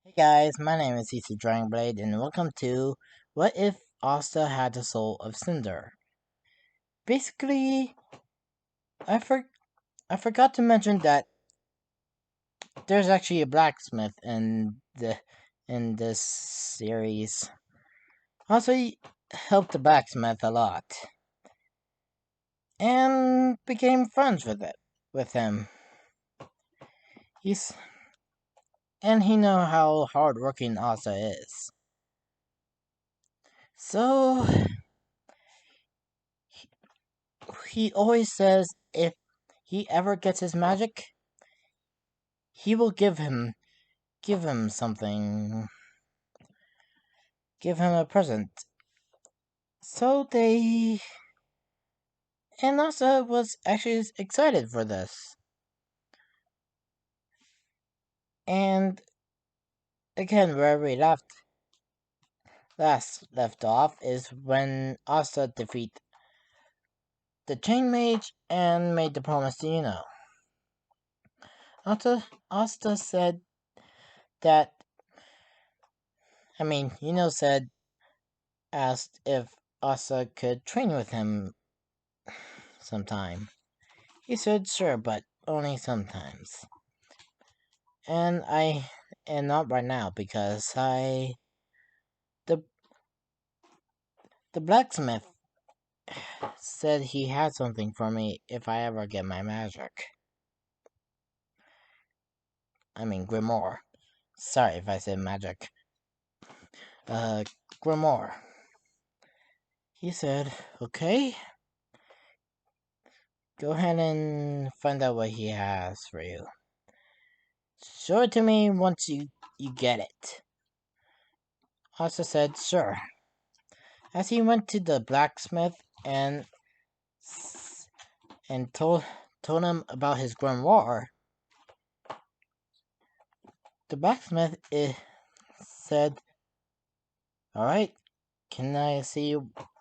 Hey guys, my name is Cecil Blade, and welcome to What If Asta Had the Soul of Cinder? Basically, I for- I forgot to mention that there's actually a blacksmith in this series. Also, he helped the blacksmith a lot and became friends with him. He's and he know how hardworking Asta is. So he always says if he ever gets his magic, he will give him something, give him a present. So they and Asa was actually excited for this. And again, where we left off is when Asa defeat the Chain Mage and made the promise to Yuno. Asta said that Yuno said asked if Asa could train with him sometime. He said sure, but only sometimes. And not right now because the the blacksmith said he had something for me if I ever get my magic. Grimoire. Sorry if I said magic. Uh, Grimoire. He said, okay, go ahead and find out what he has for you. Show it to me once you get it. Asa said, sure. As he went to the blacksmith and and told him about his grimoire, the blacksmith said, "Alright, can I see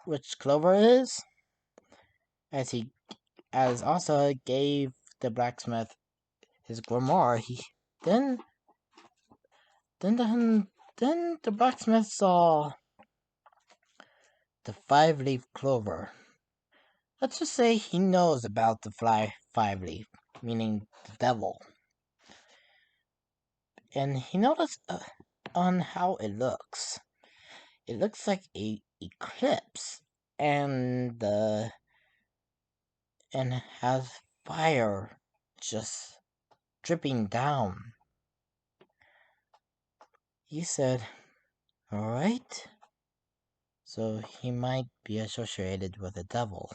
which clover it is?" As also gave the blacksmith his grimoire, then then the, then the blacksmith saw the 5-leaf clover. Let's just say he knows about the 5-leaf, meaning the devil. And he noticed on how it looks. It looks like a eclipse, and has fire just dripping down. He said, "Alright, so he might be associated with the devil."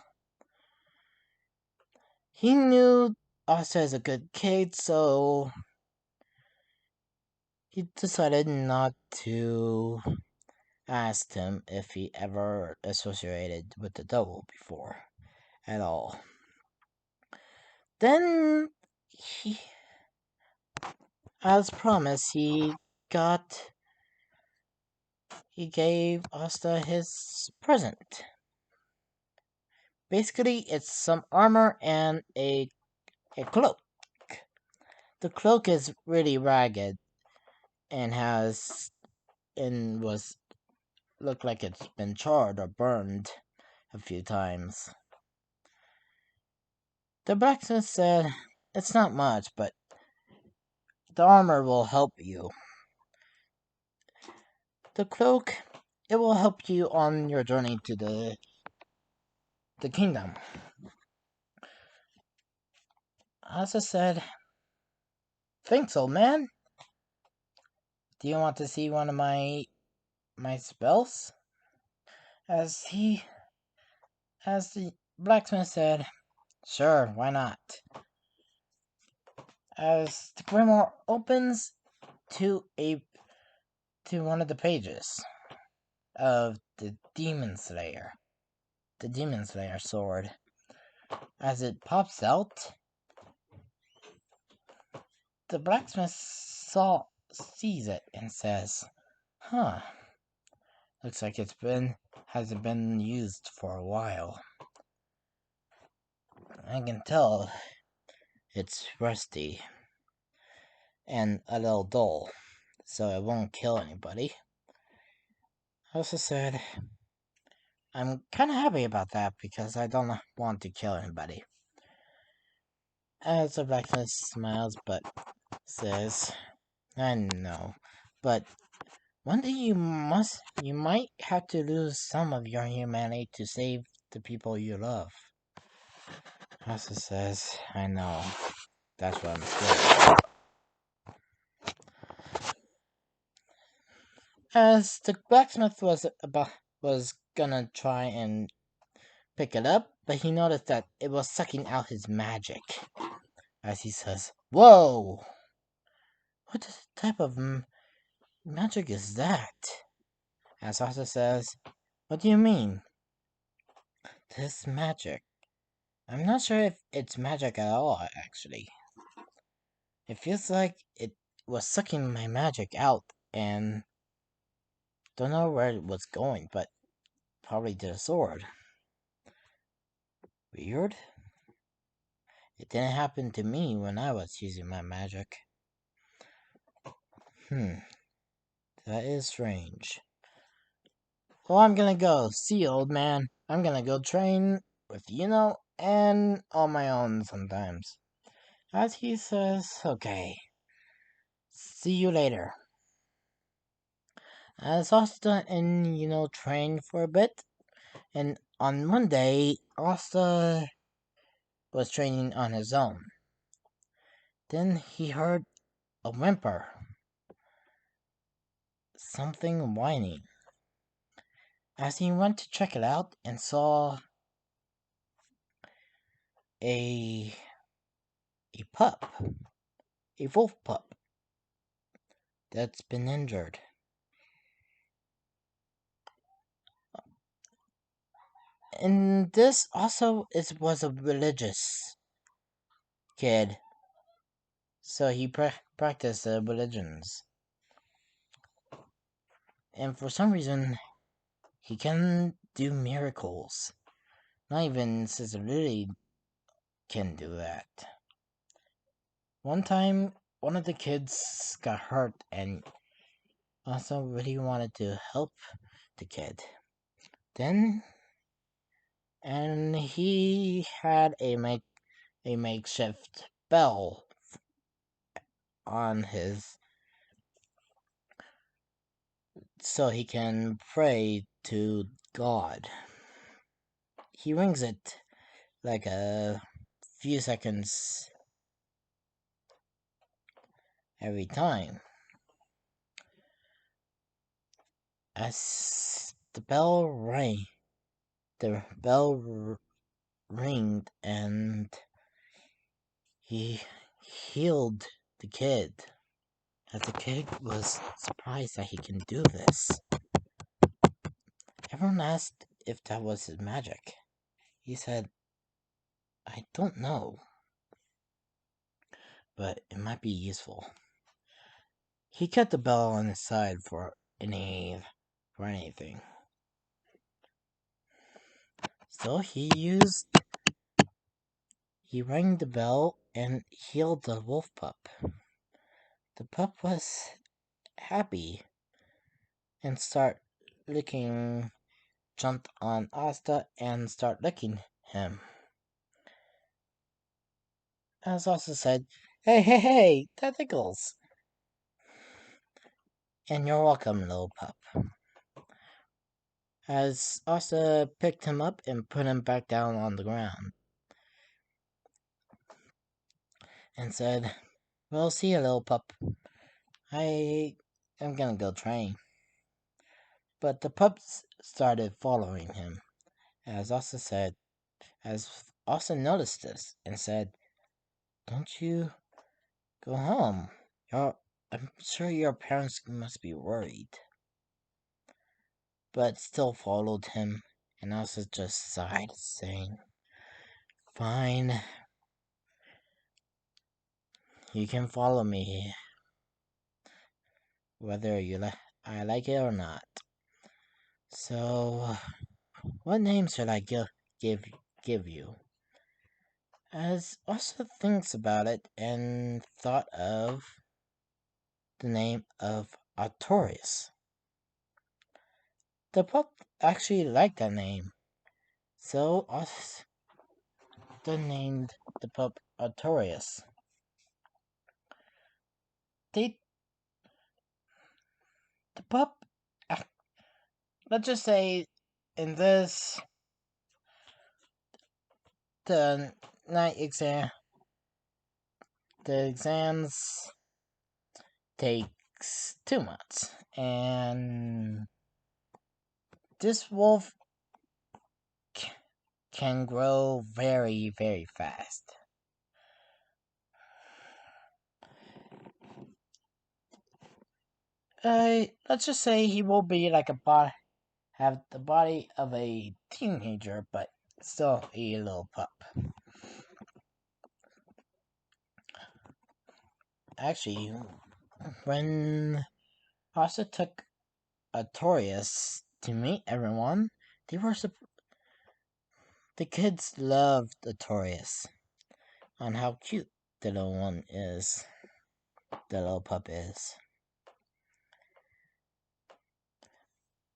He knew Asta is a good kid, so he decided not to ask him if he ever associated with the devil before at all. Then he, as promised, got he gave Asta his present. Basically, it's some armor and a cloak. The cloak is really ragged and was looked like it's been charred or burned a few times. The blacksmith said, "It's not much, but the armor will help you. The cloak, it will help you on your journey to the kingdom." Asa said, "Thanks, old man. Do you want to see one of my spells?" As he as the blacksmith said, "Sure, why not?" As the grimoire opens to a to one of the pages of the Demon Slayer sword. As it pops out, the blacksmith sees it and says, "Huh, looks like hasn't been used for a while. I can tell it's rusty and a little dull." so it won't kill anybody. Asa said, I'm kind of happy about that because I don't want to kill anybody. As the blacksmith smiles but says, I know, but one day you might have to lose some of your humanity to save the people you love. Asa says, I know, that's what I'm scared of. As the blacksmith was gonna try and pick it up, but he noticed that it was sucking out his magic. As he says, Whoa! What type of magic is that? As Asa says, What do you mean? This magic. I'm not sure if it's magic at all, actually. It feels like it was sucking my magic out, and don't know where it was going, but probably to the sword. Weird? It didn't happen to me when I was using my magic. That is strange. Well, I'm gonna go. See you, old man. I'm gonna go train with and on my own sometimes. As he says, okay. See you later. As Asta and trained for a bit, and on Monday, Asta was training on his own. Then he heard a whimper. Something whining. As he went to check it out and saw a pup, a wolf pup, that's been injured. And this also was a religious kid, so he practiced the religions. And for some reason, he can do miracles. Not even Sister Lily can do that. One time, one of the kids got hurt and also really wanted to help the kid. Then, and he had a makeshift bell on his, so he can pray to God. He rings it like a few seconds every time. As the bell ringed and he healed the kid. As the kid was surprised that he can do this. Everyone asked if that was his magic. He said, I don't know, but it might be useful. He kept the bell on his side for anything. So he rang the bell and healed the wolf pup. The pup was happy and jumped on Asta and start licking him. As Asta said, hey, that tickles. And you're welcome, little pup. As Asta picked him up and put him back down on the ground. And said, well, see you, little pup. I am gonna go train. But the pups started following him. As Asta noticed this and said, don't you go home? I'm sure your parents must be worried. But still followed him, and Elsa just sighed, saying, fine. You can follow me, whether I like it or not. So, what name should I give you? As Elsa thinks about it and thought of the name of Artorias. The pup actually liked that name, so Asta named the pup Artorias. They, the pup, uh, let's just say, in this, the night exam, the exams takes 2 months, and this wolf can grow very, very fast. Let's just say he will be like have the body of a teenager, but still a little pup. Actually, when Asta took Artorias to meet everyone, they were the kids loved Artorias on how cute the little one is. The little pup is.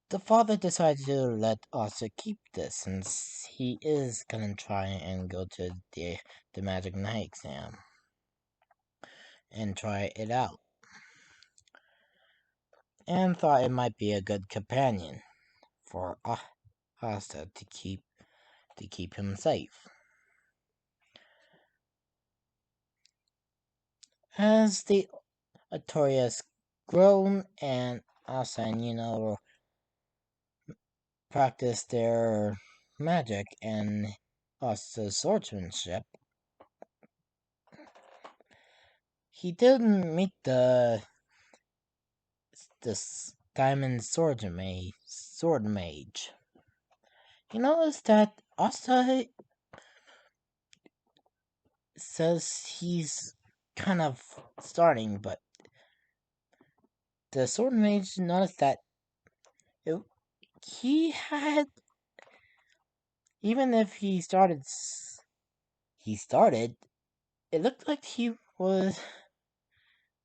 The father decided to let Asta keep this since he is gonna try and go to the Magic Night exam and try it out, and thought it might be a good companion for Asta to keep him safe. As the Artorias grown and Asta and practice their magic and Asta's swordsmanship, he didn't meet this diamond sword mage. You notice that Asta says he's kind of starting, but the sword mage noticed that it, he had, even if he started, it looked like he was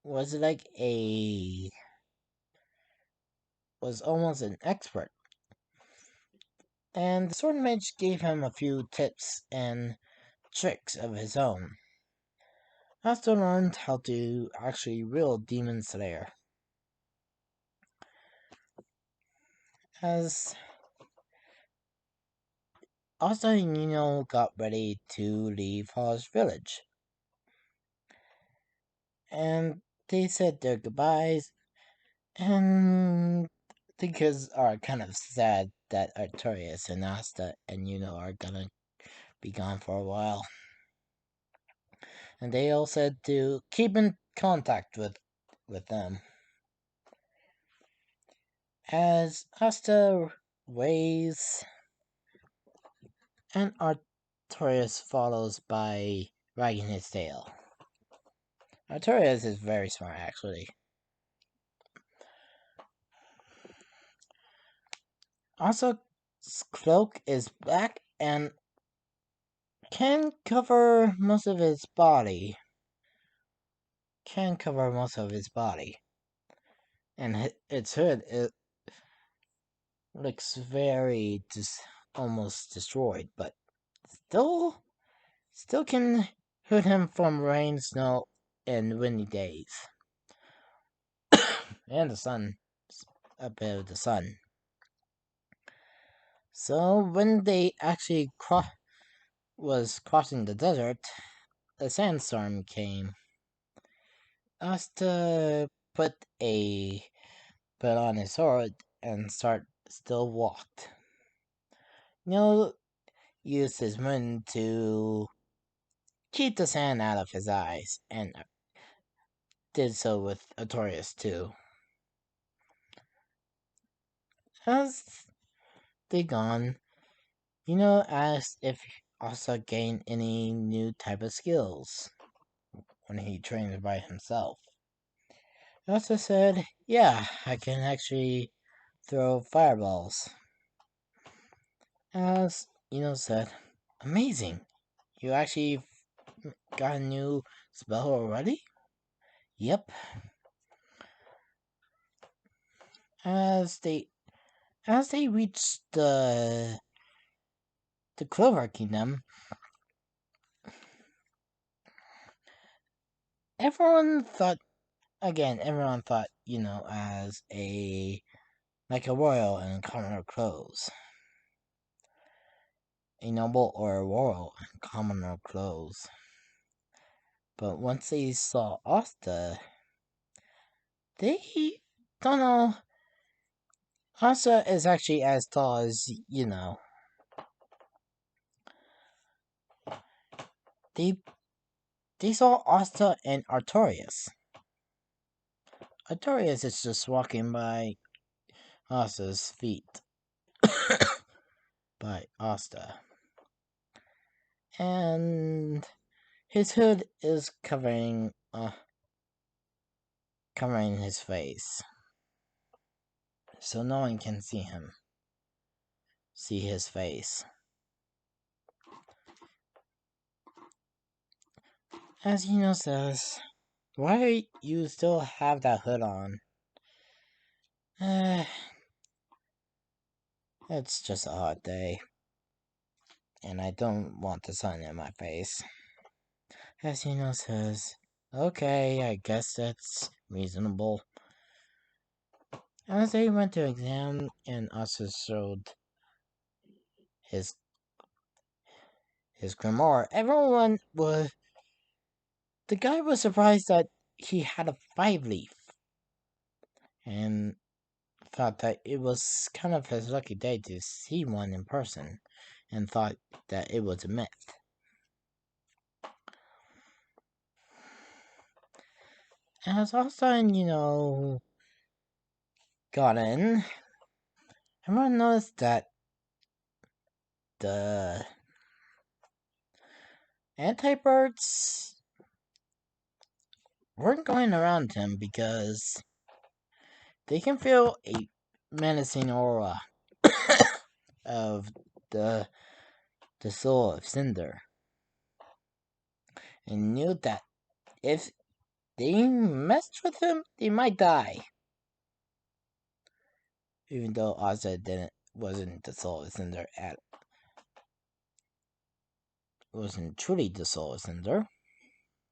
like was almost an expert. And the sword mage gave him a few tips and tricks of his own. Asta learned how to actually wield Demon Slayer. As Asta and got ready to leave Hall's village. And they said their goodbyes, and the kids are kind of sad that Artorias and Asta and are gonna be gone for a while. And they all said to keep in contact with them. As Asta waves and Artorias follows by wagging his tail. Artorias is very smart, actually. Also, cloak is black and can cover most of his body. And its hood, it looks very almost destroyed, but still can hood him from rain, snow, and windy days. And the sun, a bit of the sun. So when they actually was crossing the desert, a sandstorm came. Asta put on his sword and still walked. Used his wind to keep the sand out of his eyes, and did so with Artorias too. As they gone, asked if Asa gained any new type of skills when he trained by himself. Asa said, "Yeah, I can actually throw fireballs." As said, "Amazing! You actually got a new spell already?" "Yep." As they reached the Clover Kingdom, everyone thought everyone thought, as a royal in commoner clothes. A noble or a royal in commoner clothes. But once they saw Asta, they don't know. Asta is actually as tall as, they they saw Asta and Artorias. Artorias is just walking by Asta's feet. By Asta. And his hood is covering his face. So no one can see his face. As Hino says, why you still have that hood on? It's just a hot day, and I don't want the sun in my face. As Hino says, okay, I guess that's reasonable. As they went to exam and Asa showed his grimoire, the guy was surprised that he had a 5-leaf, and thought that it was kind of his lucky day to see one in person, and thought that it was a myth. As Austin, got in, everyone noticed that the anti-birds weren't going around him because they can feel a menacing aura of the soul of Cinder, and knew that if they messed with him, they might die. Even though Ozza wasn't the soul of Cinder wasn't truly the soul of Cinder,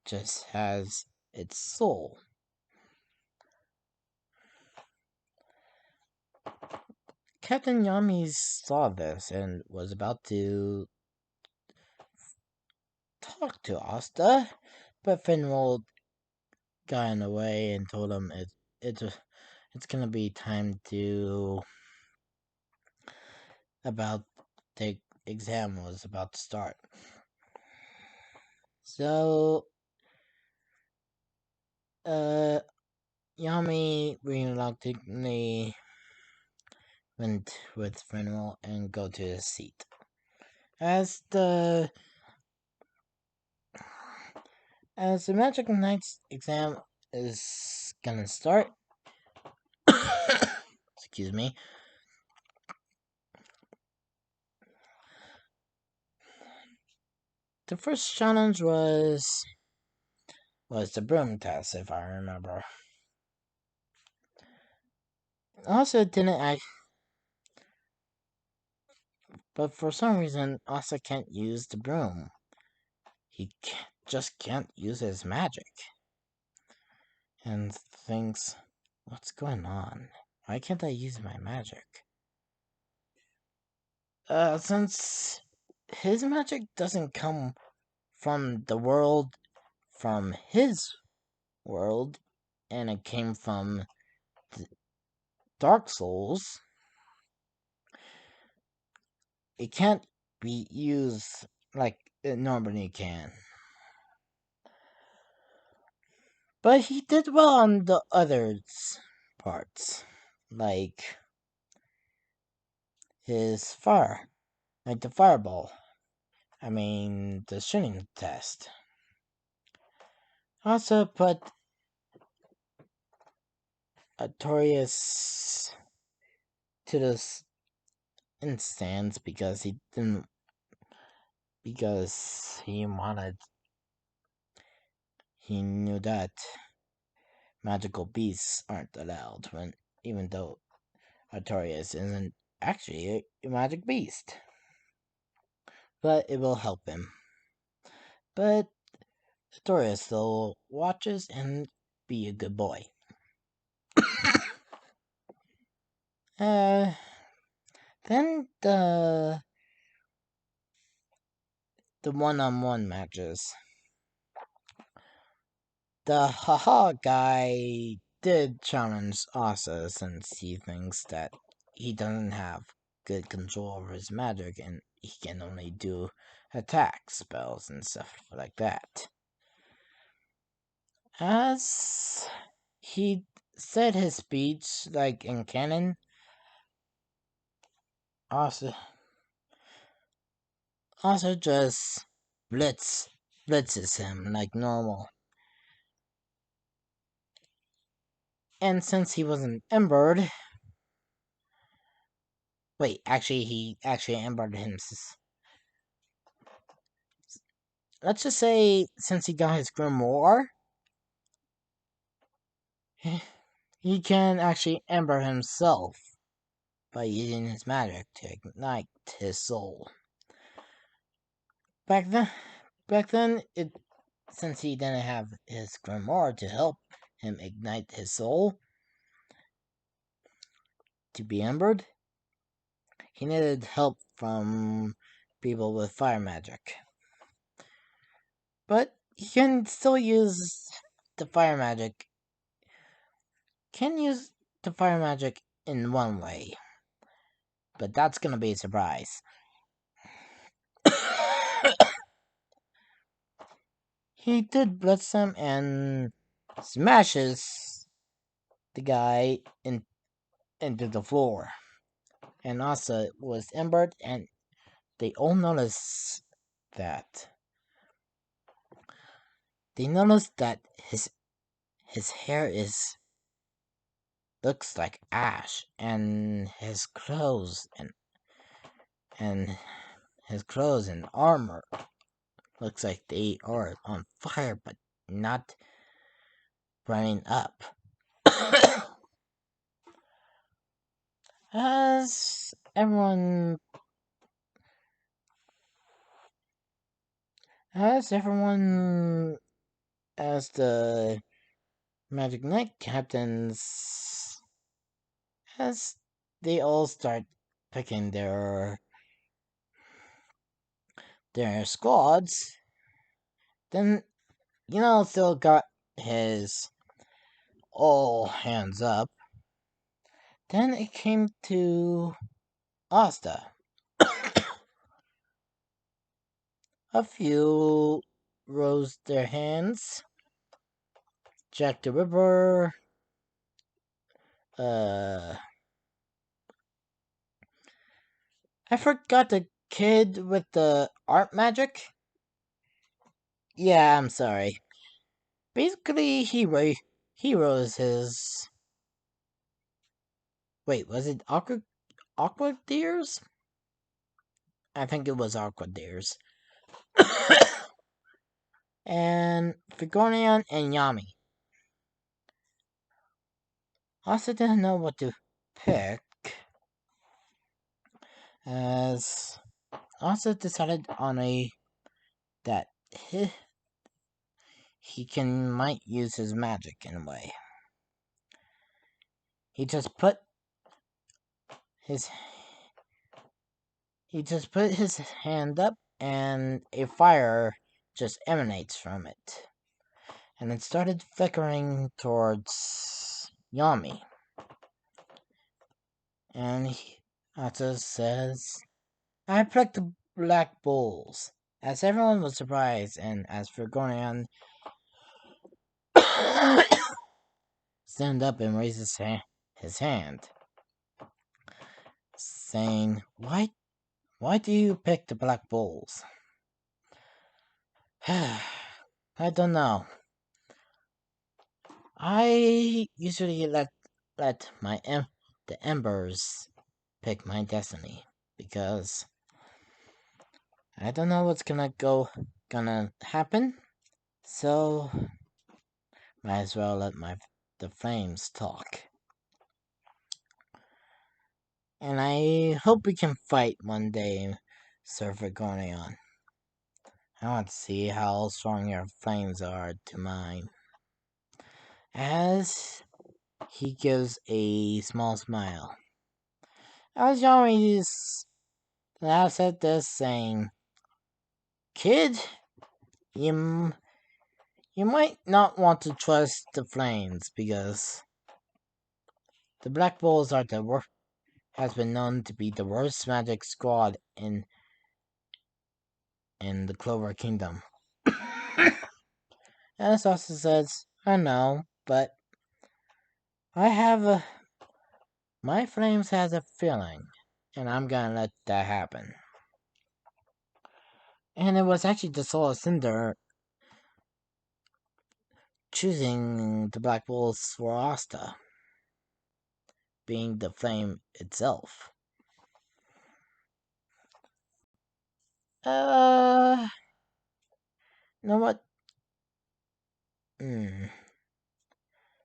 just has its soul. Captain Yami saw this and was about to talk to Asta, but Finwald got in the way and told him it's gonna be time to about the exam was about to start. So Yami reluctantly went with Finwald and go to his seat. As the Magic Knight's exam is gonna start, excuse me, the first challenge was the broom test, if I remember. Also didn't act, but for some reason, Asa can't use the broom. He just can't use his magic. And thinks, what's going on? Why can't I use my magic? Since his magic doesn't come from his world, and it came from Dark Souls, it can't be used like it normally can. But he did well on the others parts, like his like the fireball. I mean, the shooting test. Also put Artorias to this instance because he knew that magical beasts aren't allowed even though Artorias isn't actually a magic beast, but it will help him. But Artorias still watches and be a good boy. uh, then the one-on-one matches. The haha guy did challenge Asa since he thinks that he doesn't have good control over his magic and he can only do attack spells and stuff like that. As he said his speech, like in canon, Asa just blitzes him like normal. And since he wasn't embered, wait, actually, he actually embered him. Let's just say, since he got his grimoire, he can actually ember himself by using his magic to ignite his soul. Back then, it since he didn't have his grimoire to help him ignite his soul to be embered, he needed help from people with fire magic. But he can still use the fire magic. Can use the fire magic in one way, but that's gonna be a surprise. He did blitz him and smashes the guy into the floor. And Asa was embered, and they all notice that. They notice that his hair looks like ash, and and his clothes and armor looks like they are on fire, but not burning up. As everyone as everyone as the Magic Knight captains, as they all start picking their squads, then still got his all hands up. Then it came to Asta. A few rose their hands. Jack the Ripper. I forgot the kid with the art magic. Yeah, I'm sorry. Basically, he rose his. Wait, was it Aqua Deers? I think it was Aqua Deers. And Figorian and Yami. Also didn't know what to pick, as also decided on a that he might use his magic in a way. He just put his hand up, and a fire just emanates from it, and it started flickering towards Yami. And he also says, "I picked the Black Bulls." As everyone was surprised, and as Figorian stand up and raise his hand, saying, Why do you pick the Black Bulls?" I don't know. I usually let the embers pick my destiny, because I don't know what's gonna happen. So might as well let the flames talk. And I hope we can fight one day, Sir Vergonion. I want to see how strong your flames are to mine. As he gives a small smile. As Yami's now said this, saying, Kid, you, you might not want to trust the flames because the Black Bulls are has been known to be the worst magic squad in the Clover Kingdom. And Sasa says, I know, but I have a my flames has a feeling, and I'm gonna let that happen. And it was actually the soul of Cinder choosing the Black Bulls for Asta, being the flame itself. Uh, you know what? Hmm.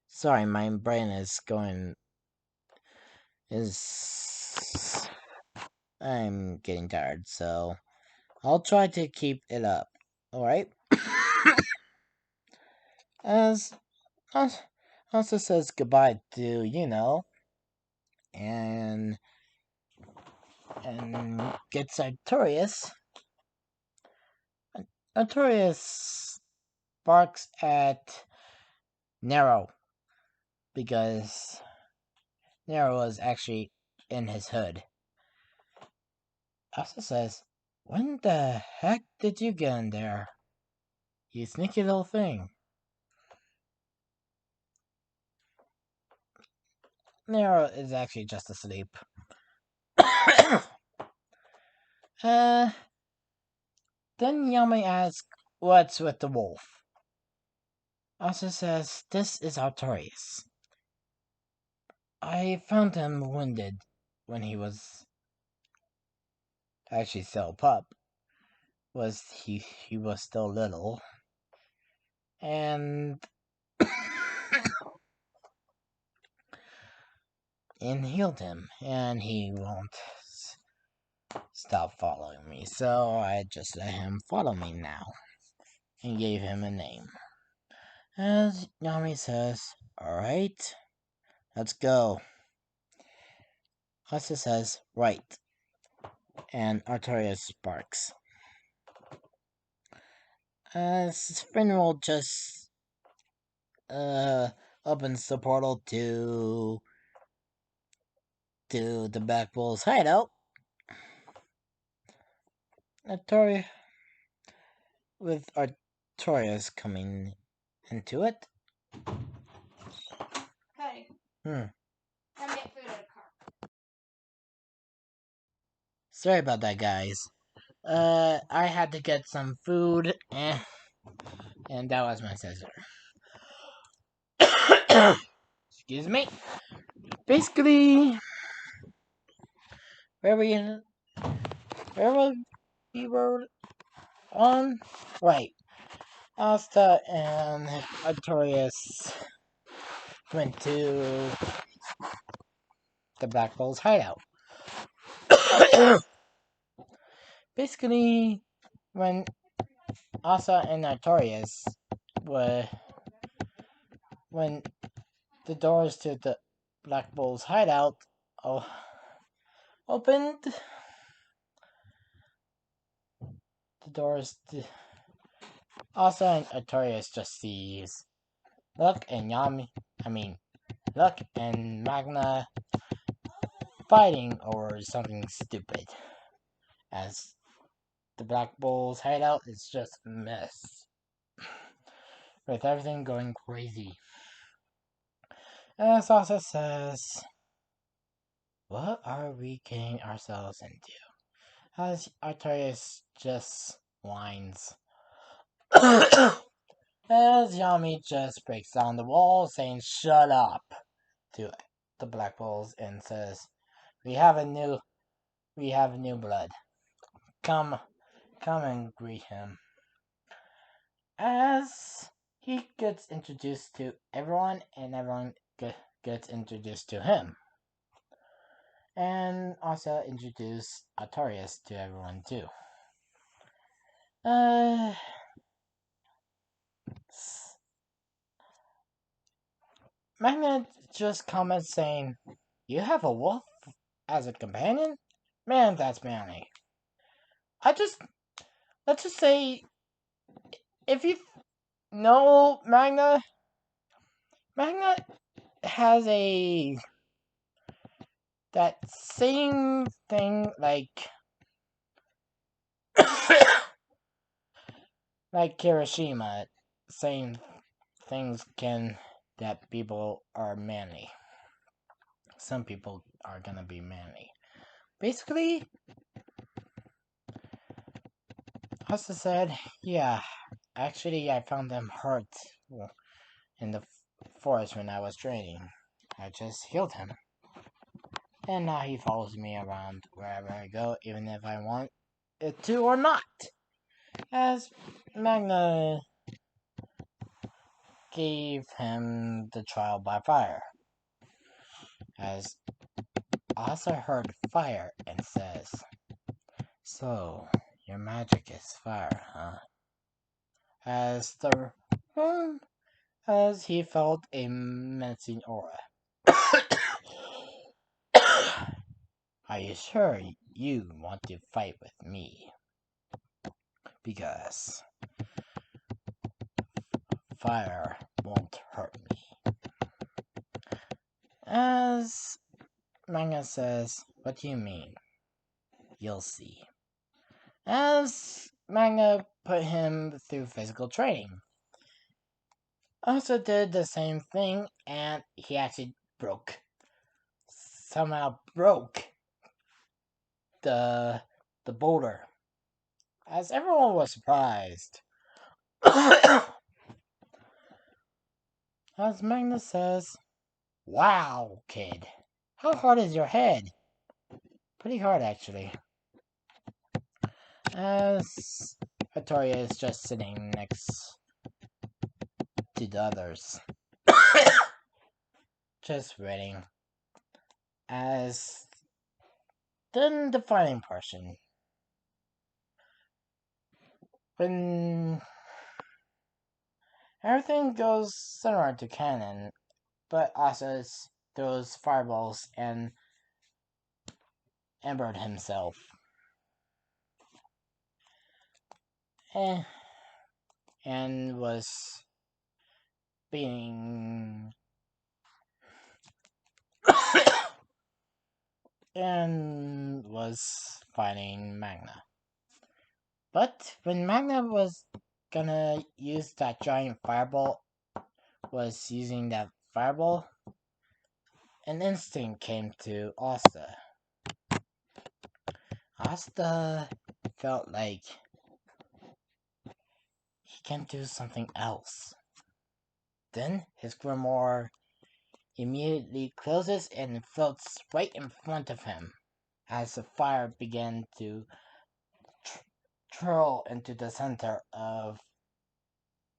Sorry, my brain is. I'm getting tired, so I'll try to keep it up. Alright? As Asta says goodbye to, and gets Artorias. Artorias barks at Nero because Nero was actually in his hood. Asta says, when the heck did you get in there? You sneaky little thing. Nero is actually just asleep. uh, then Yami asks, what's with the wolf? Asta says, this is Artorias. I found him wounded when he was actually still a pup. He was still little. And and healed him, and he won't stop following me. So I just let him follow me now and gave him a name. As Yami says, alright, let's go. Asa says, right, and Artorias barks. Spinroll just opens the portal to the Black Bull's hideout. Artorias with Artorias coming into it. Hey. Hmm. Come get food at a car. Sorry about that, guys. I had to get some food, and that was my sister. Excuse me. Basically, where we where we were on, right? Asta and Artorias went to the Black Bull's hideout. Basically, when Asta and Artorias were when the doors to the Black Bull's hideout opened, the doors to Asta and Artorias just sees Luck and Luck and Magna fighting over something stupid. As the Black Bull's hideout is just a mess. With everything going crazy. And Sasa says, what are we getting ourselves into? As Artorias just whines. As Yami just breaks down the wall saying shut up to the Black Bulls and says, we have a new blood. Come and greet him. As he gets introduced to everyone and everyone gets introduced to him. and also introduced Artorias to everyone too. Uh, Magna just comments saying, "You have a wolf as a companion? Man, that's manly." I just let's just say if you know Magna has a that same thing like Kirishima, same things can that people are manly. Some people are gonna be manly. Basically, Asta said, "Yeah, actually, I found them hurt in the forest when I was training. I just healed him. And now he follows me around wherever I go, even if I want it to or not." As Magna gave him the trial by fire. As Asa heard fire and says, "So, your magic is fire, huh?" As the as he felt a menacing aura. "Are you sure you want to fight with me? Because fire won't hurt me." As Manga says, "What do you mean?" "You'll see." As Manga put him through physical training. Also did the same thing, and he actually somehow broke the boulder. As everyone was surprised. As Magnus says, "Wow, kid, how hard is your head?" "Pretty hard, actually." As Hattori is just sitting next to the others, just waiting. As then the fighting portion. When everything goes similar to canon, but Asa throws fireballs and embered himself. Eh, and was being and was fighting Magna. But when Magna was gonna use that giant fireball, was using that fireball, an instinct came to Asta. Asta felt like he can do something else. Then his grimoire immediately closes and floats right in front of him as the fire began to twirl into the center of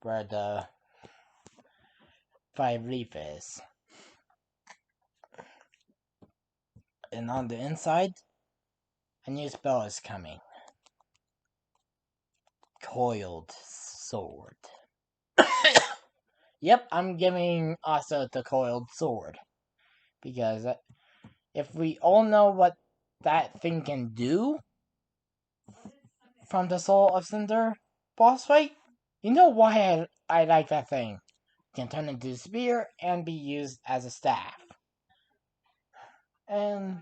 where the five leaf is. And on the inside, a new spell is coming. Coiled Sword. Yep, I'm giving Asa the Coiled Sword. Because if we all know what that thing can do from the Soul of Cinder boss fight, you know why I like that thing. It can turn into a spear and be used as a staff. And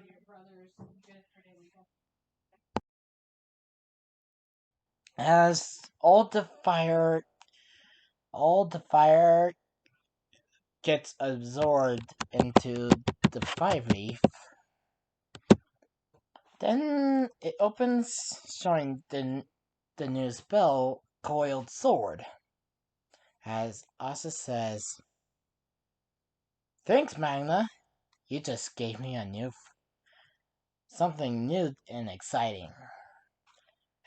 as all the fire gets absorbed into the five leaf, then it opens, showing the new spell, Coiled Sword. As Asa says, "Thanks, Magna. You just gave me something new and exciting."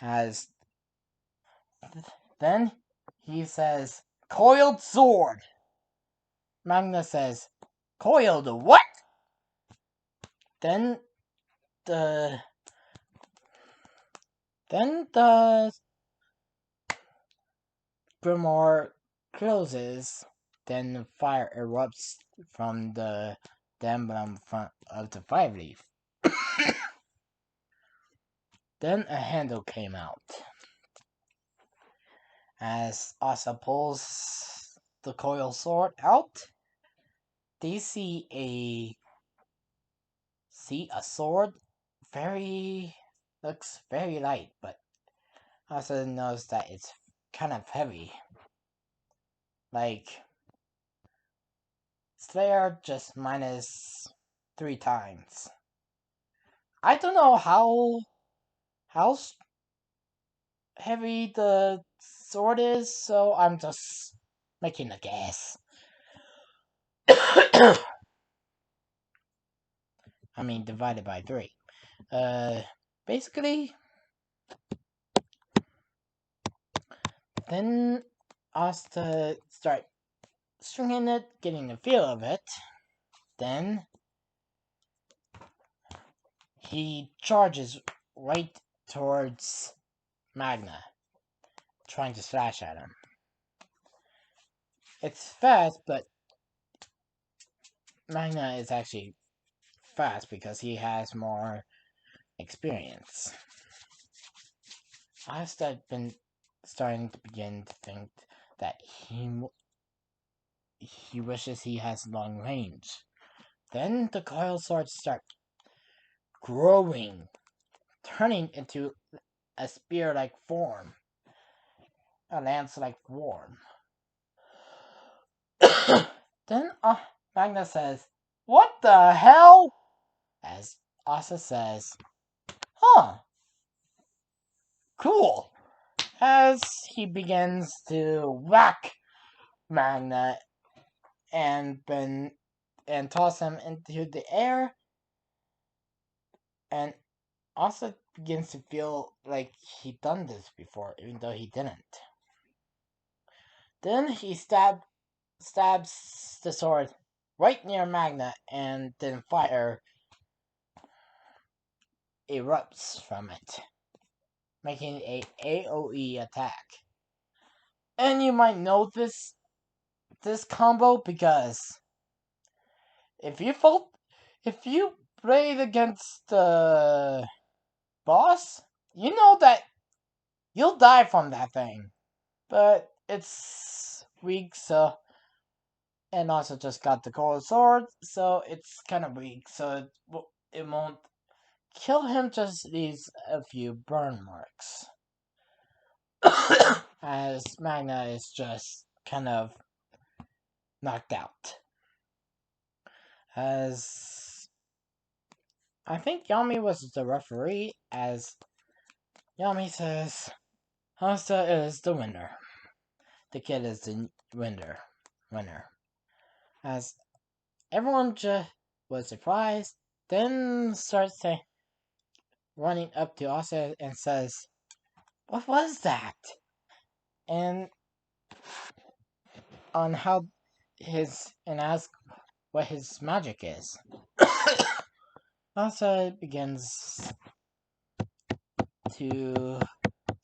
As then he says, "Coiled Sword." Magna says, "Coiled what?" Then the then the grimoire closes. Then fire erupts from the emblem front of the five leaf. Then a handle came out. As Asa pulls the coil sword out, they see a sword. Looks very light, but Asa knows that it's kind of heavy. Like Slayer just minus 3 times. I don't know how heavy the sword is, so I'm just making a guess. I mean, divided by 3. Basically, then Asta start stringing it, getting the feel of it. Then he charges right towards Magna, trying to slash at him. It's fast, but Magna is actually fast because he has more experience. I've been starting to begin to think that he wishes he has long range. Then the coil swords start growing, turning into a spear-like form, a lance-like form. Then Magna says, "What the hell?" As Asa says, "Huh, cool." As he begins to whack Magna and toss him into the air, and Asa begins to feel like he'd done this before, even though he didn't. Then he stabs the sword right near Magna, and then fire erupts from it, making a AoE attack. And you might know this combo because if you played against the boss, you know that you'll die from that thing. But it's weak, so and also just got the cold sword, so it's kind of weak, so it won't kill him, just leaves a few burn marks. As Magna is just kind of knocked out. As I think Yami was the referee, as Yami says, Asta is the winner. The kid is the winner. As everyone just was surprised, then starts running up to Asta and says, "What was that?" And on how and ask what his magic is. Asta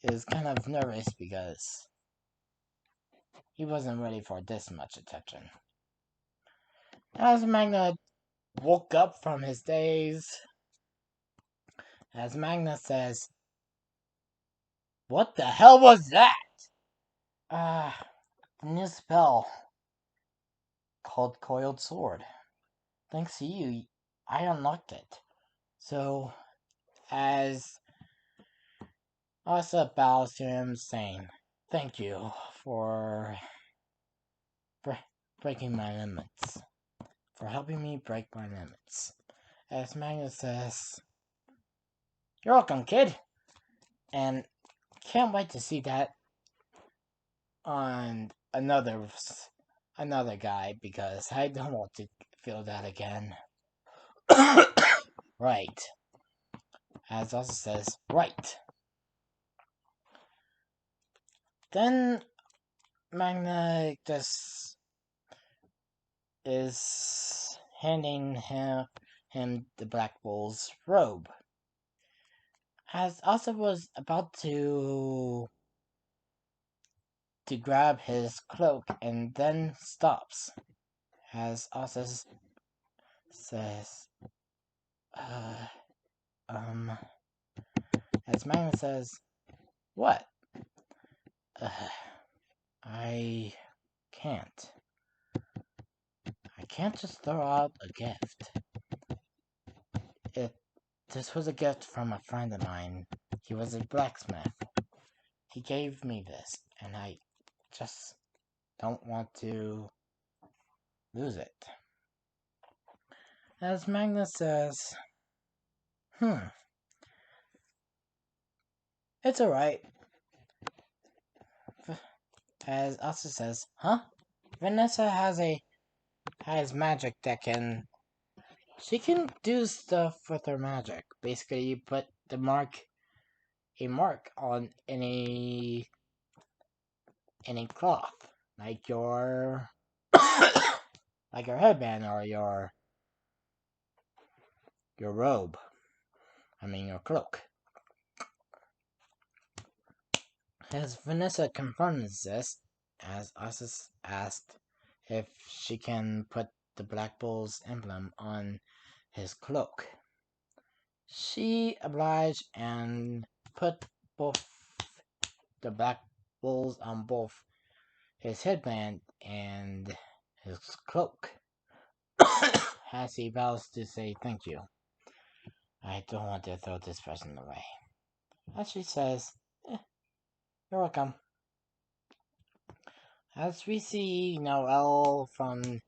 is kind of nervous because he wasn't ready for this much attention. As Magna woke up from his daze, as Magna says, "What the hell was that?" The new spell called Coiled Sword. Thanks to you, I unlocked it. So, as Asa bows to him, saying, "Thank you for breaking my limits. For helping me break my limits." As Magnus says, "You're welcome, kid." And can't wait to see that on another guy, because I don't want to feel that again. Right. As also says, right. Then Magna just is handing him the Black Bull's robe. As Asa was about to grab his cloak and then stops. As Asa says, uh, um, as Magnus says, what? Uh, I can't. I can't just throw out a gift. It. This was a gift from a friend of mine. He was a blacksmith. He gave me this, and I just don't want to lose it. As Magnus says, it's alright. As Asa says, huh? Vanessa has magic that she can do stuff with her magic. Basically, you put a mark on any cloth, like your like your headband or your robe. I mean your cloak. As Vanessa confirms this, as Asa asked if she can put the Black Bull's emblem on his cloak. She obliged and put both the Black Bulls on both his headband and his cloak. As he vows to say thank you. I don't want to throw this present away. As she says, you're welcome. As we see Noel from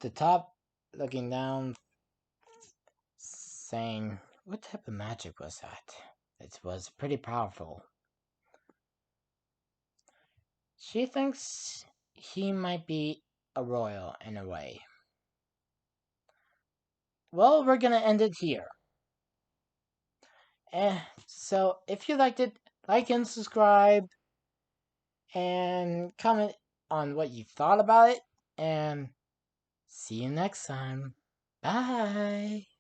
the top looking down, saying, what type of magic was that? It was pretty powerful. She thinks he might be a royal in a way. Well, we're gonna end it here. So, if you liked it, like and subscribe, and comment on what you thought about it, and see you next time. Bye!